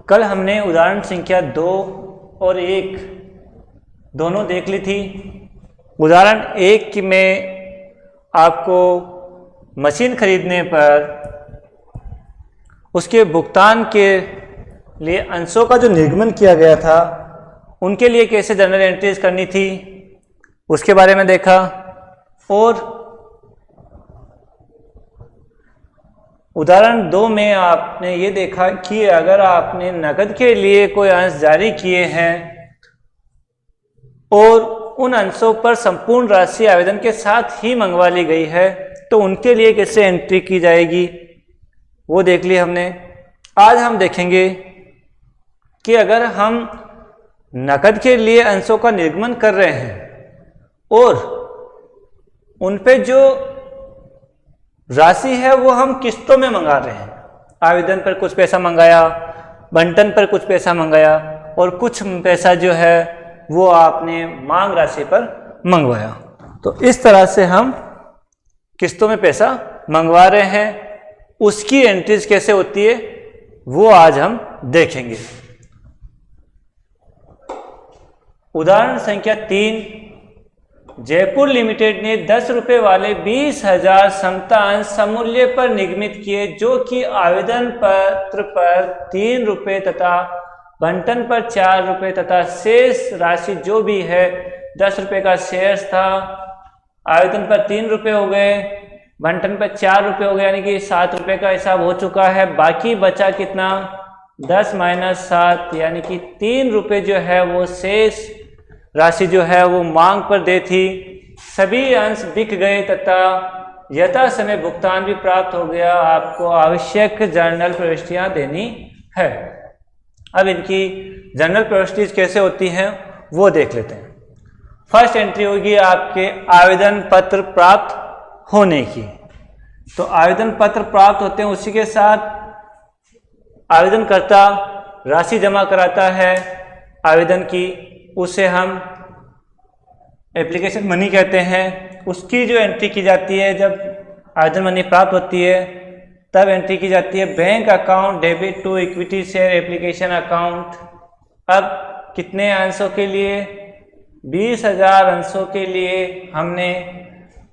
कल हमने उदाहरण संख्या 2 और 1 दोनों देख ली थी। उदाहरण 1 में आपको मशीन खरीदने पर उसके भुगतान के लिए अंशों का जो निर्गमन किया गया था उनके लिए कैसे जर्नल एंट्रीज करनी थी उसके बारे में देखा। और उदाहरण 2 में आपने ये देखा कि अगर आपने नकद के लिए कोई अंश जारी किए हैं और उन अंशों पर संपूर्ण राशि आवेदन के साथ ही मंगवा ली गई है तो उनके लिए कैसे एंट्री की जाएगी वो देख लिया हमने। आज हम देखेंगे कि अगर हम नकद के लिए अंशों का निर्गमन कर रहे हैं और उन पे जो राशि है वो हम किस्तों में मंगा रहे हैं, आवेदन पर कुछ पैसा मंगाया, बंटन पर कुछ पैसा मंगाया और कुछ पैसा जो है वो आपने मांग राशि पर मंगवाया, तो इस तरह से हम किस्तों में पैसा मंगवा रहे हैं। उसकी एंट्रीज कैसे होती है वो आज हम देखेंगे। उदाहरण संख्या 3, जयपुर लिमिटेड ने 10 रुपए वाले 20,000 समता अंश समूल्य पर निगमित किए जो कि आवेदन पत्र पर 3 रुपए तथा बंटन पर 4 रुपए तथा शेष राशि जो भी है 10 रुपए का शेष था, आवेदन पर 3 रुपए हो गए, बंटन पर 4 रुपए हो गए, यानी कि 7 रुपए का हिसाब हो चुका है। बाकी बचा कितना 10 - 7 यानी कि 3 रुपए जो है वो शेष राशि जो है वो मांग पर दे थी। सभी अंश बिक गए तथा यथा समय भुगतान भी प्राप्त हो गया। आपको आवश्यक जर्नल प्रविष्टियां देनी है। अब इनकी जर्नल प्रविष्टियां कैसे होती हैं वो देख लेते हैं। फर्स्ट एंट्री होगी आपके आवेदन पत्र प्राप्त होने की। तो आवेदन पत्र प्राप्त होते हैं, उसी के साथ आवेदनकर्ता राशि जमा कराता है आवेदन की, उसे हम एप्लीकेशन मनी कहते हैं। उसकी जो एंट्री की जाती है जब आवेदन मनी प्राप्त होती है तब एंट्री की जाती है bank account debit to equity share application account. अब कितने अंशों के लिए 20,000 अंशों के लिए हमने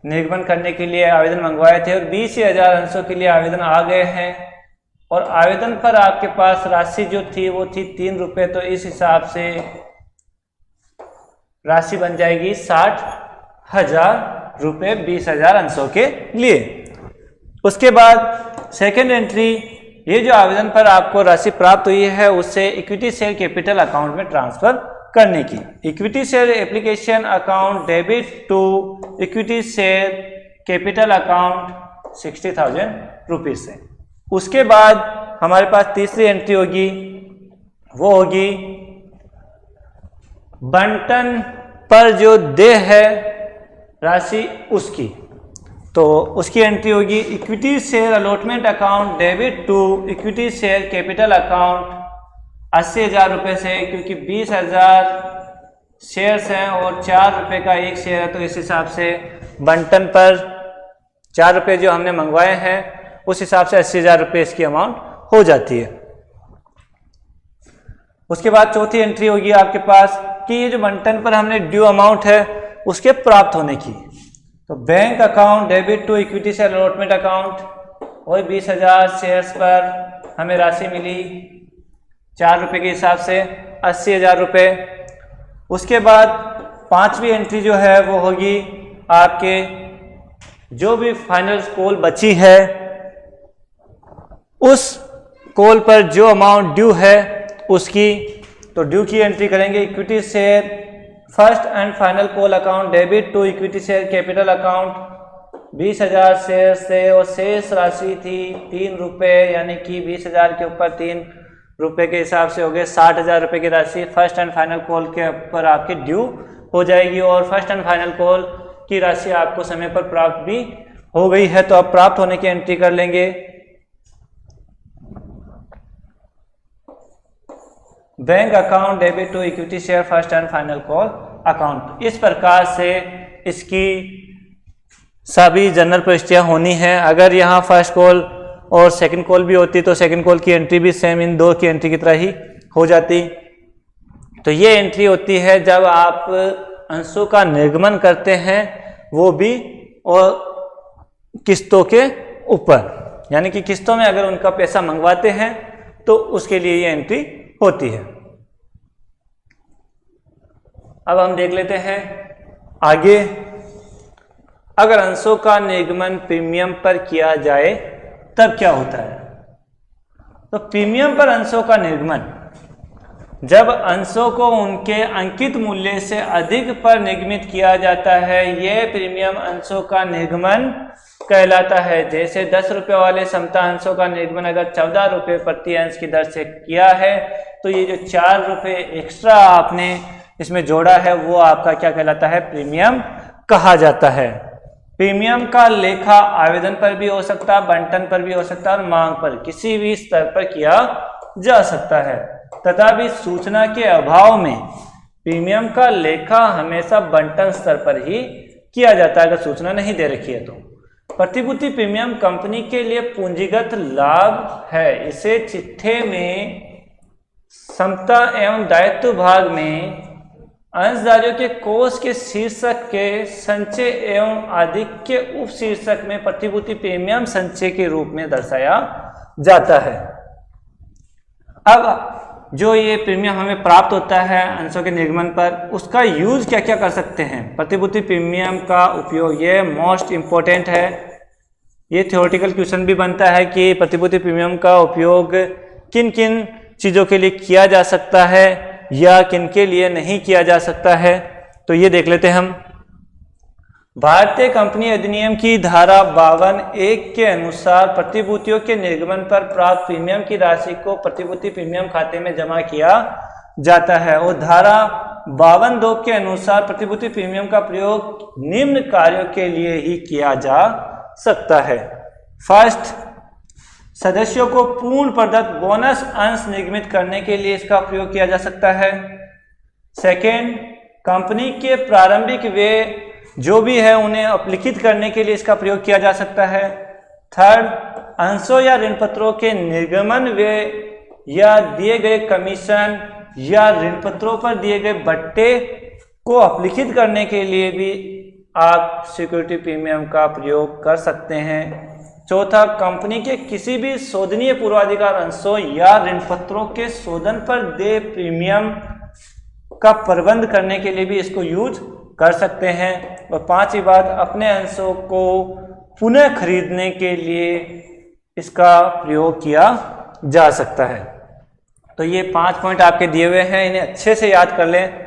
निर्गमन करने के लिए आवेदन मंगवाए थे और 20,000 अंशों के लिए आवेदन आ गए हैं और आवेदन पर आपके पास राशि जो थी वो थी 3 रुपए। तो इस हिसाब से राशि बन जाएगी 60,000 रुपये 20,000 अंशों के लिए। उसके बाद सेकेंड एंट्री, ये जो आवेदन पर आपको राशि प्राप्त हुई है उससे इक्विटी शेयर कैपिटल अकाउंट में ट्रांसफर करने की। Equity share application account debit to equity share capital account 60,000 rupees से। उसके बाद हमारे पास तीसरी एंट्री होगी, वो होगी बंटन पर जो देय है राशि उसकी। तो उसकी एंट्री होगी equity share allotment account debit to equity share capital account 80,000 रुपये से, क्योंकि 20,000 शेयर्स हैं और 4 रुपये का एक शेयर है, तो इस हिसाब से बंटन पर 4 रुपये जो हमने मंगवाए हैं उस हिसाब से 80,000 रुपये इसकी अमाउंट हो जाती है। उसके बाद चौथी एंट्री होगी आपके पास कि ये जो बंटन पर हमने ड्यू अमाउंट है उसके प्राप्त होने की। तो bank account debit to equity share allotment account, वही 20,000 शेयर्स पर हमें राशि मिली 4 रुपये के हिसाब से 80,000 रुपये। उसके बाद पांचवी एंट्री जो है वो होगी आपके जो भी फाइनल कॉल बची है उस कॉल पर जो अमाउंट ड्यू है उसकी। तो ड्यू की एंट्री करेंगे equity share first and final call account debit to equity share capital account 20,000 share से और शेष राशि थी 3 रुपये, यानी कि 20,000 के ऊपर 3 रुपये के हिसाब से हो गए 60,000 रुपये की राशि फर्स्ट एंड फाइनल कॉल के ऊपर आपकी ड्यू हो जाएगी। और फर्स्ट एंड फाइनल कॉल की राशि आपको समय पर प्राप्त भी हो गई है, तो आप प्राप्त होने की एंट्री कर लेंगे bank account debit to equity share first and final call account. इस प्रकार से इसकी सभी जनरल प्रविष्टियां होनी है। अगर यहाँ फर्स्ट कॉल और सेकंड कॉल भी होती तो सेकंड कॉल की एंट्री भी सेम इन दो की एंट्री की तरह ही हो जाती। तो ये एंट्री होती है जब आप अंशों का निर्गमन करते हैं, वो भी और किस्तों के ऊपर, यानी कि किस्तों में अगर उनका पैसा मंगवाते हैं तो उसके लिए ये एंट्री होती है। अब हम देख लेते हैं आगे, अगर अंशों का निर्गमन प्रीमियम पर किया जाए तब क्या होता है। तो प्रीमियम पर अंशों का निर्गमन, जब अंशों को उनके अंकित मूल्य से अधिक पर निगमित किया जाता है, यह प्रीमियम अंशों का निर्गमन कहलाता है। जैसे 10 रुपये वाले समता अंशों का निर्गमन अगर 14 रुपये प्रति अंश की दर से किया है, तो ये जो 4 रुपये एक्स्ट्रा आपने इसमें जोड़ा है वो आपका क्या कहलाता है, प्रीमियम कहा जाता है। प्रीमियम का लेखा आवेदन पर भी हो सकता है, बंटन पर भी हो सकता है और मांग पर, किसी भी स्तर पर किया जा सकता है। तथापि सूचना के अभाव में प्रीमियम का लेखा हमेशा बंटन स्तर पर ही किया जाता है, अगर सूचना नहीं दे रखी है तो। प्रतिभूति प्रीमियम कंपनी के लिए पूंजीगत लाभ है। इसे चिट्ठे में समता एवं दायित्व भाग में अंशधारियों के कोष के शीर्षक के संचय एवं आधिक्य उप शीर्षक में प्रतिभूति प्रीमियम संचय के रूप में दर्शाया जाता है। अब जो ये प्रीमियम हमें प्राप्त होता है अंशों के निर्गमन पर, उसका यूज क्या क्या कर सकते हैं। प्रतिभूति प्रीमियम का उपयोग, ये मोस्ट इंपॉर्टेंट है, ये थ्योरेटिकल क्वेश्चन भी बनता है कि प्रतिभूति प्रीमियम का उपयोग किन किन चीज़ों के लिए किया जा सकता है या किन के लिए नहीं किया जा सकता है। तो ये देख लेते हैं हम। भारतीय कंपनी अधिनियम की धारा 52(1) के अनुसार प्रतिभूतियों के निर्गमन पर प्राप्त प्रीमियम की राशि को प्रतिभूति प्रीमियम खाते में जमा किया जाता है। और धारा 52(2) के अनुसार प्रतिभूति प्रीमियम का प्रयोग निम्न कार्यों के लिए ही किया जा सकता है। फर्स्ट, सदस्यों को पूर्ण प्रदत्त बोनस अंश निर्गमित करने के लिए इसका प्रयोग किया जा सकता है। सेकेंड, कंपनी के प्रारंभिक व्यय जो भी है उन्हें अपलिखित करने के लिए इसका प्रयोग किया जा सकता है। थर्ड, अंशों या ऋण पत्रों के निर्गमन व्यय या दिए गए कमीशन या ऋण पत्रों पर दिए गए बट्टे को अपलिखित करने के लिए भी आप सिक्योरिटी प्रीमियम का प्रयोग कर सकते हैं। चौथा, कंपनी के किसी भी शोधनीय पूर्वाधिकार अंशों या ऋण पत्रों के शोधन पर देय प्रीमियम का प्रबंध करने के लिए भी इसको यूज कर सकते हैं। और पांचवी बात, अपने अंशों को पुनः खरीदने के लिए इसका प्रयोग किया जा सकता है। तो ये 5 पॉइंट आपके दिए हुए हैं, इन्हें अच्छे से याद कर लें।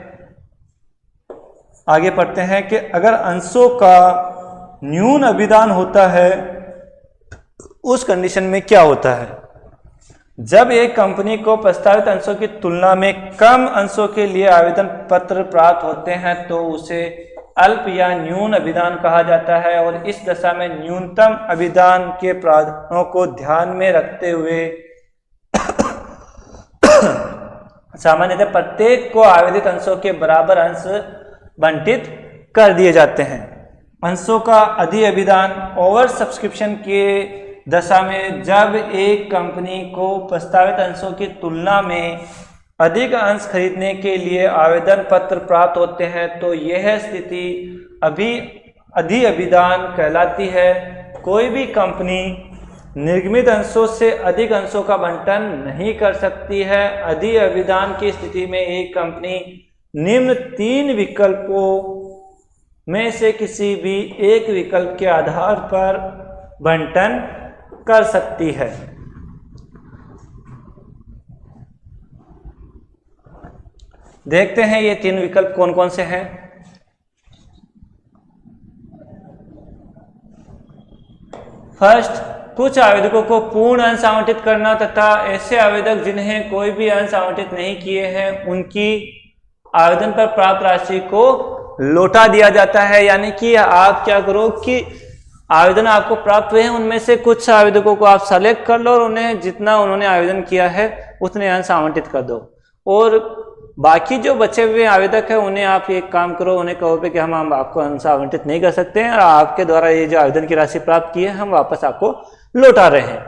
आगे पढ़ते हैं कि अगर अंशों का न्यून अभिदान होता है उस कंडीशन में क्या होता है। जब एक कंपनी को प्रस्तावित अंशों की तुलना में कम अंशों के लिए आवेदन पत्र प्राप्त होते हैं तो उसे अल्प या न्यून अभिदान कहा जाता है। और इस दशा में न्यूनतम अभिदान के प्रावधानों को ध्यान में रखते हुए सामान्यतः प्रत्येक को आवेदित अंशों के बराबर अंश बंटित कर दिए जाते हैं। अंशों का अधि अभिदान ओवर सब्सक्रिप्शन के दशा में जब एक कंपनी को प्रस्तावित अंशों की तुलना में अधिक अंश खरीदने के लिए आवेदन पत्र प्राप्त होते हैं तो यह स्थिति अधि अभिदान कहलाती है। कोई भी कंपनी निर्गमित अंशों से अधिक अंशों का बंटन नहीं कर सकती है। अधि अभिदान की स्थिति में एक कंपनी निम्न 3 विकल्पों में से किसी भी एक विकल्प के आधार पर बंटन कर सकती है। देखते हैं ये 3 विकल्प कौन कौन से हैं। फर्स्ट, कुछ आवेदकों को पूर्ण अंश आवंटित करना तथा ऐसे आवेदक जिन्हें कोई भी अंश आवंटित नहीं किए हैं उनकी आवेदन पर प्राप्त राशि को लौटा दिया जाता है। यानी कि आप क्या करो कि आवेदन आपको प्राप्त हुए हैं उनमें से कुछ आवेदकों को आप सेलेक्ट कर लो और उन्हें जितना उन्होंने आवेदन किया है उतने अंश आवंटित कर दो। और बाकी जो बचे हुए आवेदक है उन्हें आप एक काम करो, उन्हें कहो पे कि हम आपको अंश आवंटित नहीं कर सकते हैं और आपके द्वारा ये जो आवेदन की राशि प्राप्त की है हम वापस आपको लौटा रहे हैं।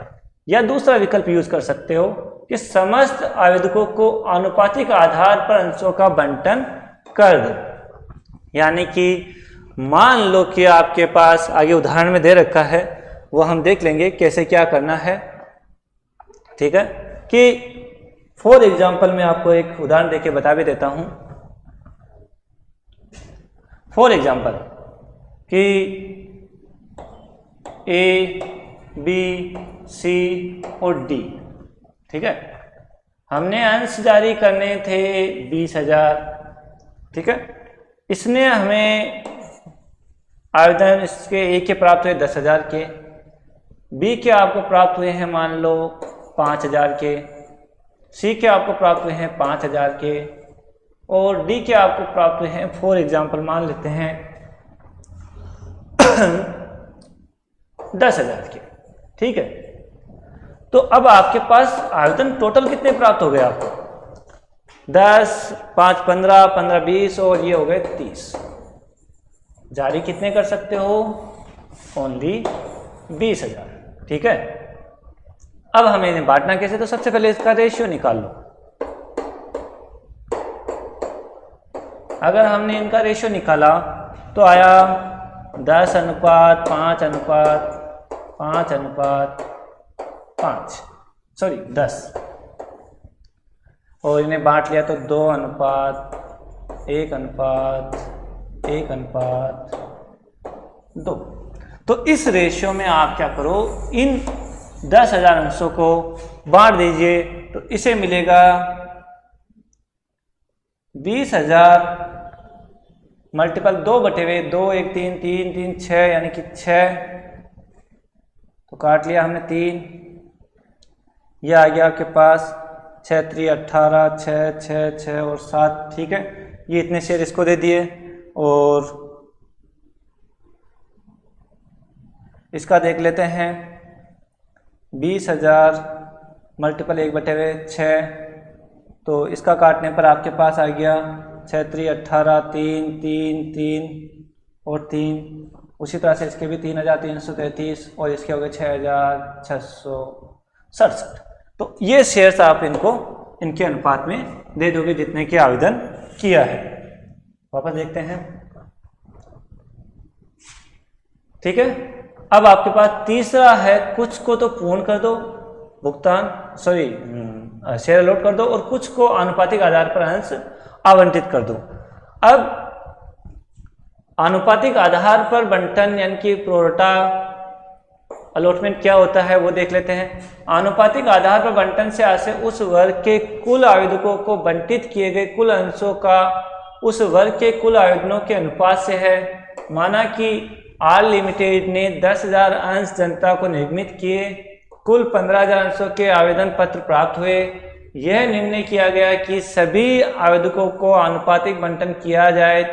या दूसरा विकल्प यूज कर सकते हो कि समस्त आवेदकों को आनुपातिक आधार पर अंशों का बंटन कर दो। यानी कि मान लो कि आपके पास आगे उदाहरण में दे रखा है, वो हम देख लेंगे कैसे क्या करना है। ठीक है, कि फॉर एग्जाम्पल मैं आपको एक उदाहरण देके बता भी देता हूं। फॉर एग्जाम्पल कि ए, बी, सी और डी, ठीक है, हमने अंश जारी करने थे 20,000। ठीक है, इसने हमें आवेदन इसके ए के प्राप्त हुए 10,000 के, बी के आपको प्राप्त हुए हैं मान लो 5,000 के, सी के आपको प्राप्त हुए हैं 5,000 के, और डी के आपको प्राप्त हुए हैं फॉर एग्जाम्पल मान लेते हैं 10,000 के। ठीक है, तो अब आपके पास आवेदन टोटल कितने प्राप्त हो गए आपको? 10, 5, 15, 15, 20 और ये हो गए 30। जारी कितने कर सकते हो? ओनली 20,000। ठीक है, अब हमें इन्हें बांटना कैसे? तो सबसे पहले इसका रेशियो निकाल लो। अगर हमने इनका रेशियो निकाला तो आया 10:5 और इन्हें बांट लिया तो 2:1:1:2। तो इस रेशियो में आप क्या करो, इन 10,000 अंशों को बांट दीजिए, तो इसे मिलेगा 20,000 मल्टीपल 2/2, 1, 3, 3, 3, 6 यानी कि 6। तो काट लिया हमने 3, यह आ गया आपके पास 6 3 18, 6 6 6 और 7। ठीक है, ये इतने शेयर इसको दे दिए और इसका देख लेते हैं 20,000 मल्टीपल 1/6। तो इसका काटने पर आपके पास आ गया 6 3 18, 3 3 3 और 3। उसी तरह से इसके भी 3,333 और इसके हो गए 6,667। तो ये शेयर्स आप इनको इनके अनुपात में दे दोगे जितने के आवेदन किया है। वापस देखते हैं। ठीक है, अब आपके पास तीसरा है, कुछ को तो पूर्ण कर दो भुगतान, शेयर अलॉट कर दो और कुछ को आनुपातिक आधार पर अंश आवंटित कर दो। अब आनुपातिक आधार पर बंटन यानी कि प्रोरेटा अलॉटमेंट क्या होता है वो देख लेते हैं। आनुपातिक आधार पर बंटन से आशय उस वर्ग के कुल आवेदकों को बंटित किए गए कुल अंशों का उस वर्ग के कुल आवेदनों के अनुपात से है। माना कि आर लिमिटेड ने 10,000 अंश जनता को निर्मित किए, कुल 15,000 अंशों के आवेदन पत्र प्राप्त हुए। यह निर्णय किया गया कि सभी आवेदकों को आनुपातिक बंटन किया जाए,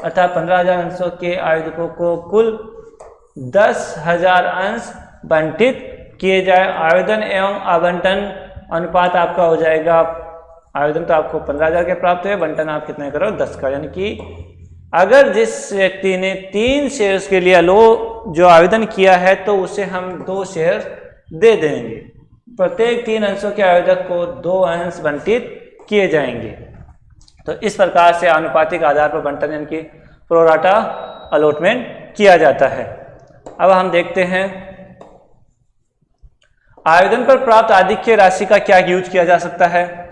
अर्थात 15,000 अंशों के आवेदकों को कुल 10,000 अंश बंटित किए जाए। आवेदन एवं आवंटन अनुपात आपका हो जाएगा, आवेदन तो आपको 15,000 के प्राप्त हुए, बंटन आप कितने करो 10 का। यानी कि अगर जिस व्यक्ति ने 3 शेयर्स के लिए जो आवेदन किया है तो उसे हम 2 शेयर दे देंगे। प्रत्येक 3 अंशों के आवेदक को 2 अंश बंटित किए जाएंगे। तो इस प्रकार से आनुपातिक आधार पर बंटन यानी कि प्रोराटा अलॉटमेंट किया जाता है। अब हम देखते हैं आवेदन पर प्राप्त आधिक्य राशि का क्या यूज किया जा सकता है।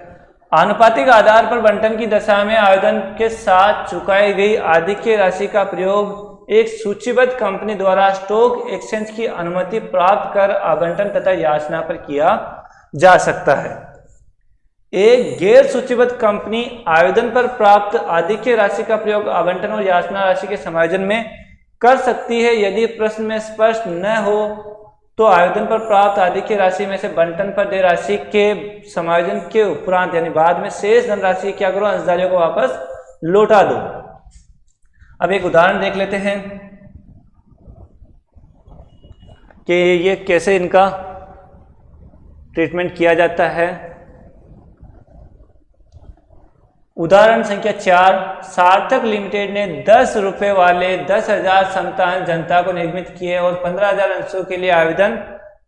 आनुपातिक आधार पर बंटन की दशा में आवेदन के साथ चुकाई गई आधिक्य राशि का प्रयोग एक सूचीबद्ध कंपनी द्वारा स्टॉक एक्सचेंज की अनुमति प्राप्त कर आवंटन तथा याचना पर किया जा सकता है। एक गैर सूचीबद्ध कंपनी आवेदन पर प्राप्त आधिक्य राशि का प्रयोग आवंटन और याचना राशि के समायोजन में कर सकती है। यदि प्रश्न में स्पष्ट न हो तो आवेदन पर प्राप्त आधिक्य राशि में से बंटन पर देय राशि के समायोजन के उपरांत यानी बाद में शेष धनराशि क्या करो, अंशधारियों को वापस लौटा दो। अब एक उदाहरण देख लेते हैं कि ये कैसे इनका ट्रीटमेंट किया जाता है। उदाहरण संख्या 4, सार्थक लिमिटेड ने 10 रुपए वाले 10,000 समता अंश जनता को निर्मित किए और 15,000 अंशों के लिए आवेदन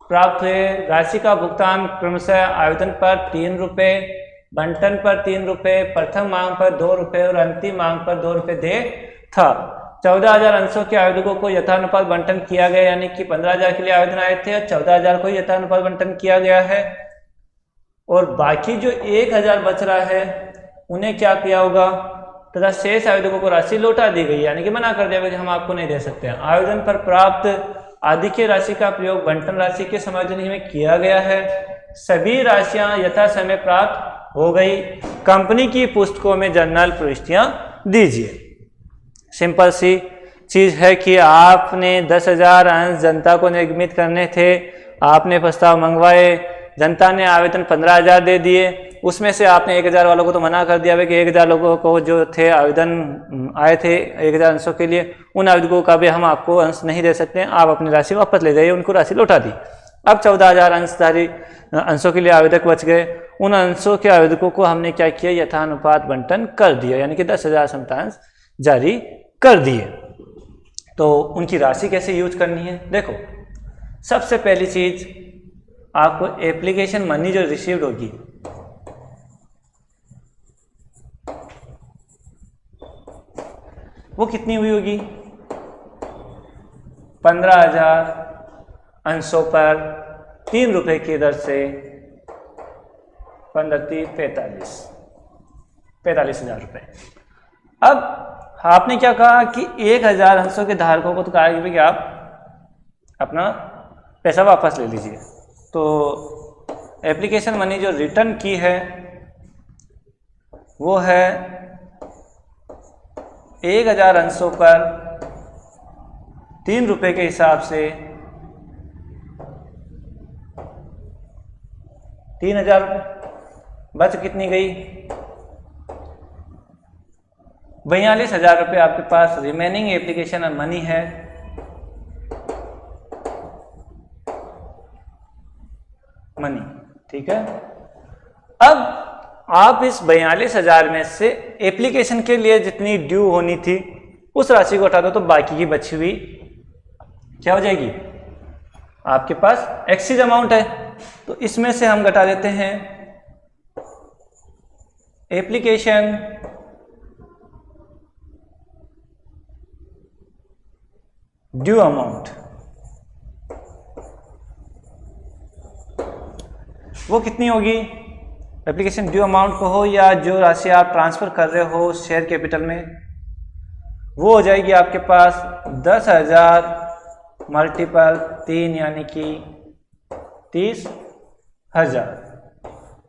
प्राप्त हुए राशि का भुगतान क्रमशः आवेदन पर 3 रुपये, बंटन पर 3 रुपये, प्रथम मांग पर 2 रुपये और अंतिम मांग पर 2 रुपये दे था। 14,000 अंशों के आवेदकों को यथानुपात बंटन किया गया, यानी कि 15,000 के लिए आवेदन आए थे और 14,000 को यथानुपात बंटन किया गया है। और बाकी जो 1,000 बच रहा है उन्हें क्या किया होगा, तथा शेष आवेदकों को राशि लौटा दी गई, यानी कि मना कर दिया गया कि हम आपको नहीं दे सकते हैं। आवेदन पर प्राप्त आधिक्य राशि का प्रयोग बंटन राशि के समायोजन में किया गया है। सभी राशियां यथा समय प्राप्त हो गई। कंपनी की पुस्तकों में जर्नल प्रविष्टियां दीजिए। सिंपल सी चीज है कि आपने 10,000 अंश जनता को निर्गमित करने थे, आपने प्रस्ताव मंगवाए, जनता ने आवेदन 15,000 दे दिए, उसमें से आपने 1,000 वालों को तो मना कर दिया कि 1,000 लोगों को जो थे आवेदन आए थे 1,000 अंशों के लिए, उन आवेदकों का भी हम आपको अंश नहीं दे सकते हैं, आप अपनी राशि वापस ले जाइए। उनको राशि लौटा दी। अब 14,000 अंशधारी अंशों के लिए आवेदक बच गए। उन अंशों के आवेदकों को हमने क्या किया, यथानुपात बंटन कर दिया, यानी कि 10,000 समतांश जारी कर दिए। तो उनकी राशि कैसे यूज करनी है, देखो सबसे पहली चीज आपको एप्लीकेशन मनी जो रिसीव्ड होगी वो कितनी हुई होगी, 15,000 अंशों पर 3 रुपये की दर से 45,000 रुपये। अब आपने क्या कहा कि 1,000 अंशों के धारकों को तो कहा कि आप अपना पैसा वापस ले लीजिए। तो एप्लीकेशन मनी जो रिटर्न की है वो है 1,000 अंशों पर 3 रुपये के हिसाब से 3,000 बच कितनी गई, 42,000 रुपये आपके पास रिमेनिंग एप्लीकेशन मनी है। मनी ठीक है। अब आप इस 42,000 में से एप्लीकेशन के लिए जितनी ड्यू होनी थी उस राशि को हटा दो, तो बाकी की बची हुई क्या हो जाएगी, आपके पास एक्सीज अमाउंट है। तो इसमें से हम घटा देते हैं एप्लीकेशन ड्यू अमाउंट, वो कितनी होगी, एप्लीकेशन ड्यू अमाउंट को हो या जो राशि आप ट्रांसफर कर रहे हो शेयर कैपिटल में, वो हो जाएगी आपके पास 10,000 मल्टीपल 3 यानी कि 30,000।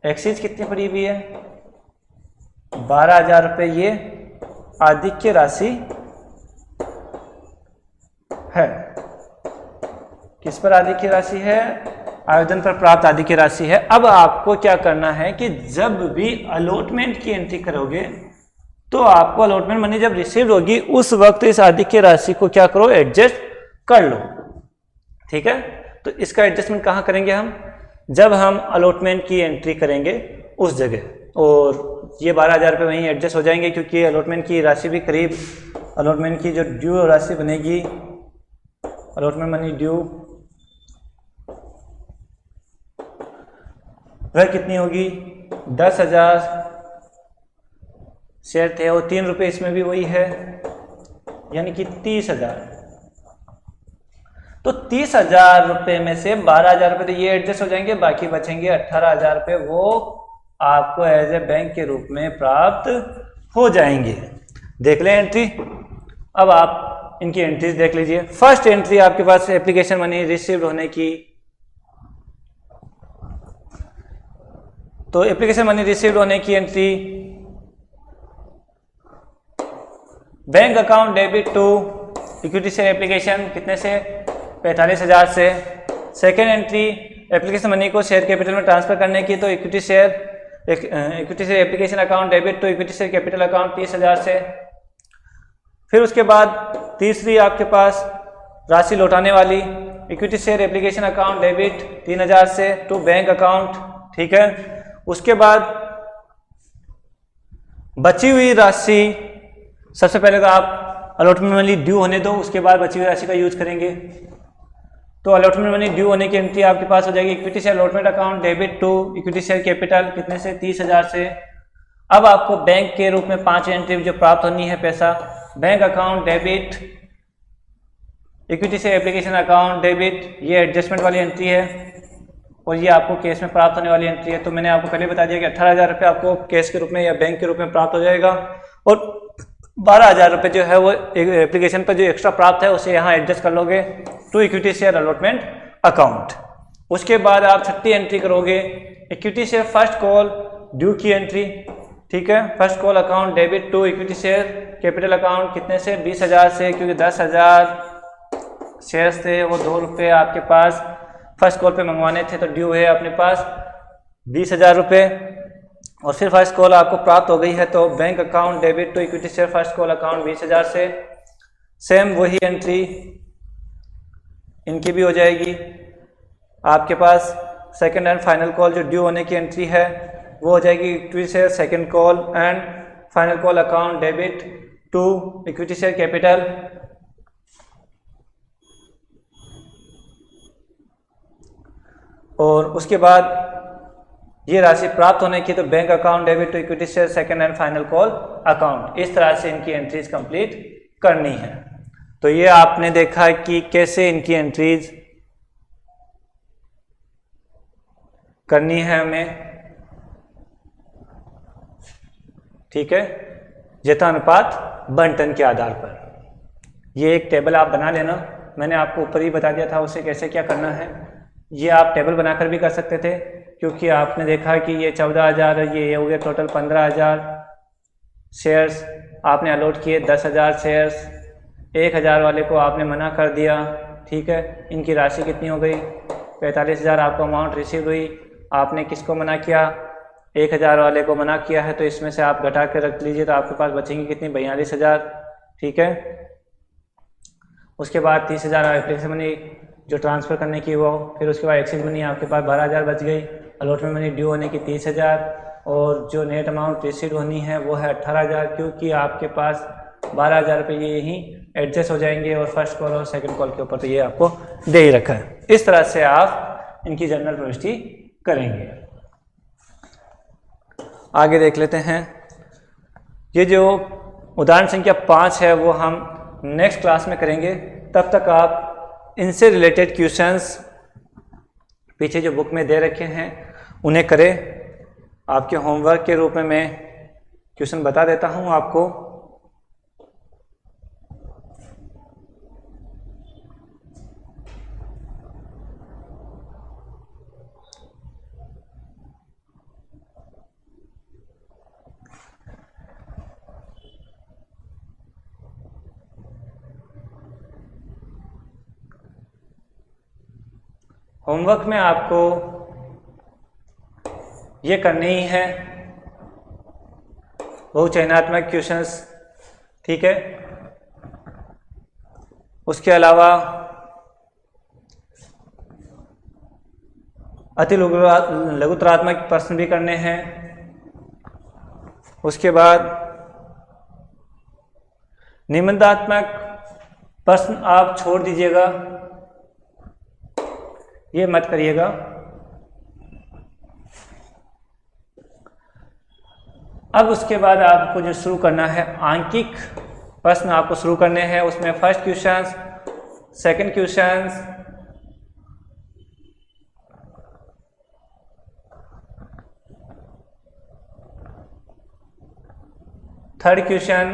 एक्सीज कितनी पड़ी हुई है, 12,000 रुपये। ये आधिक्य राशि है। किस पर आधिक्य राशि है, आवेदन पर प्राप्त आधिक्य राशि है। अब आपको क्या करना है कि जब भी अलॉटमेंट की एंट्री करोगे तो आपको अलॉटमेंट मनी जब रिसीव होगी उस वक्त इस आधिक्य राशि को क्या करो, एडजस्ट कर लो। ठीक है, तो इसका एडजस्टमेंट कहाँ करेंगे हम, जब हम अलॉटमेंट की एंट्री करेंगे उस जगह, और ये 12,000 रुपये वहीं एडजस्ट हो जाएंगे क्योंकि अलॉटमेंट की राशि भी करीब, अलॉटमेंट की जो ड्यू राशि बनेगी, अलॉटमेंट मनी ड्यू वह कितनी होगी, 10,000 शेयर थे और 3 रुपये इसमें भी वही है, यानी कि 30,000। तो 30,000 रुपये में से 12,000 रुपये तो ये एडजस्ट हो जाएंगे, बाकी बचेंगे 18,000 रुपये, वो आपको एज ए बैंक के रूप में प्राप्त हो जाएंगे। देख लें एंट्री। अब आप इनकी एंट्रीज देख लीजिए। फर्स्ट एंट्री आपके पास एप्लीकेशन मनी रिसीव्ड होने की, तो एप्लीकेशन मनी रिसीव्ड होने की entry, bank account debit to equity share application कितने से, 45,000 से। सेकेंड एंट्री एप्लीकेशन मनी को शेयर कैपिटल में ट्रांसफर करने की, तो equity share application account debit to equity share capital account 30,000 से। फिर उसके बाद तीसरी आपके पास राशि लौटाने वाली, equity share application account debit 3,000 से टू बैंक अकाउंट। ठीक है, उसके बाद बची हुई राशि, सबसे पहले तो आप अलॉटमेंट मनी ड्यू होने दो, उसके बाद बची हुई राशि का यूज करेंगे। तो अलॉटमेंट मनी ड्यू होने की एंट्री आपके पास हो जाएगी equity share allotment account debit to equity share capital कितने से 30,000 से। अब आपको बैंक के रूप में 5 एंट्री जो प्राप्त होनी है पैसा, bank account debit, equity share application account debit, ये एडजस्टमेंट वाली एंट्री है और ये आपको कैश में प्राप्त होने वाली एंट्री है। तो मैंने आपको पहले बता दिया कि 18,000 रुपये आपको कैश के रूप में या बैंक के रूप में प्राप्त हो जाएगा और 12,000 रुपये जो है वो एप्लीकेशन पर जो एक्स्ट्रा प्राप्त है उसे यहाँ एडजस्ट कर लोगे to equity share allotment account. उसके बाद आप 6ठी एंट्री करोगे equity share first call due की एंट्री, ठीक है। First call account debit to equity share capital account कितने से 20,000 से, क्योंकि 10,000 शेयर्स थे वो 2 रुपये आपके पास फर्स्ट कॉल पे मंगवाने थे तो ड्यू है अपने पास 20,000 रुपये। और फिर फर्स्ट कॉल आपको प्राप्त हो गई है तो bank account debit to equity share first call account 20,000 से। सेम वही एंट्री इनकी भी हो जाएगी आपके पास। सेकंड एंड फाइनल कॉल जो ड्यू होने की एंट्री है वो हो जाएगी equity share second call and final call account debit to equity share capital. और उसके बाद ये राशि प्राप्त होने की तो bank account debit to equity share second and final call account, इस तरह से इनकी एंट्रीज कंप्लीट करनी है। तो ये आपने देखा कि कैसे इनकी एंट्रीज करनी है हमें, ठीक है, जथानुपात बंटन के आधार पर। ये एक टेबल आप बना लेना, मैंने आपको ऊपर ही बता दिया था उसे कैसे क्या करना है। ये आप टेबल बनाकर भी कर सकते थे क्योंकि आपने देखा कि ये 14,000 ये हो गया टोटल 15,000 शेयर्स आपने अलॉट किए, 10,000 शेयर्स, 1,000 वाले को आपने मना कर दिया, ठीक है। इनकी राशि कितनी हो गई 45,000 आपको अमाउंट रिसीव हुई। आपने किसको मना किया 1,000 वाले को मना किया है तो इसमें से आप घटा के रख लीजिए तो आपके पास बचेंगी कितनी 42,000, ठीक है। उसके बाद 30,000 एप्लीकेशन मनी जो ट्रांसफ़र करने की वो, फिर उसके बाद एक्सचेंज मनी आपके पास 12,000 बच गई, अलॉटमेंट मनी ड्यू होने की 30,000 और जो नेट अमाउंट रिसीव होनी है वो है 18,000 क्योंकि आपके पास 12,000 रुपये ये यहीं एडजस्ट हो जाएंगे और फर्स्ट कॉल और सेकंड कॉल के ऊपर तो ये आपको दे ही रखा है। इस तरह से आप इनकी जनरल प्रविष्टि करेंगे। आगे देख लेते हैं। ये जो उदाहरण संख्या 5 है वो हम नेक्स्ट क्लास में करेंगे। तब तक आप इनसे रिलेटेड क्वेश्चंस पीछे जो बुक में दे रखे हैं उन्हें करें। आपके होमवर्क के रूप में मैं क्वेश्चन बता देता हूं आपको। होमवर्क में आपको ये करने ही है बहुचयनात्मक क्वेश्चंस, ठीक है। उसके अलावा अति लघुतरात्मक प्रश्न भी करने हैं। उसके बाद निबंधात्मक प्रश्न आप छोड़ दीजिएगा, ये मत करिएगा। अब उसके बाद आपको जो शुरू करना है आंकिक प्रश्न आपको शुरू करने हैं। उसमें first question, second question, third question,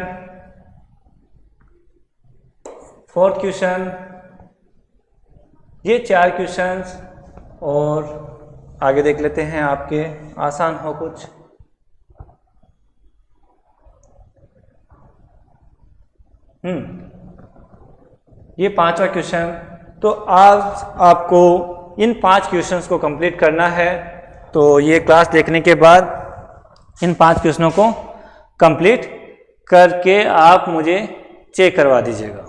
fourth question, ये 4 क्वेश्चंस और आगे देख लेते हैं आपके आसान हो कुछ। ये 5वां क्वेश्चन। तो आज आपको इन 5 क्वेश्चंस को कंप्लीट करना है। तो ये क्लास देखने के बाद इन 5 क्वेश्चनों को कंप्लीट करके आप मुझे चेक करवा दीजिएगा।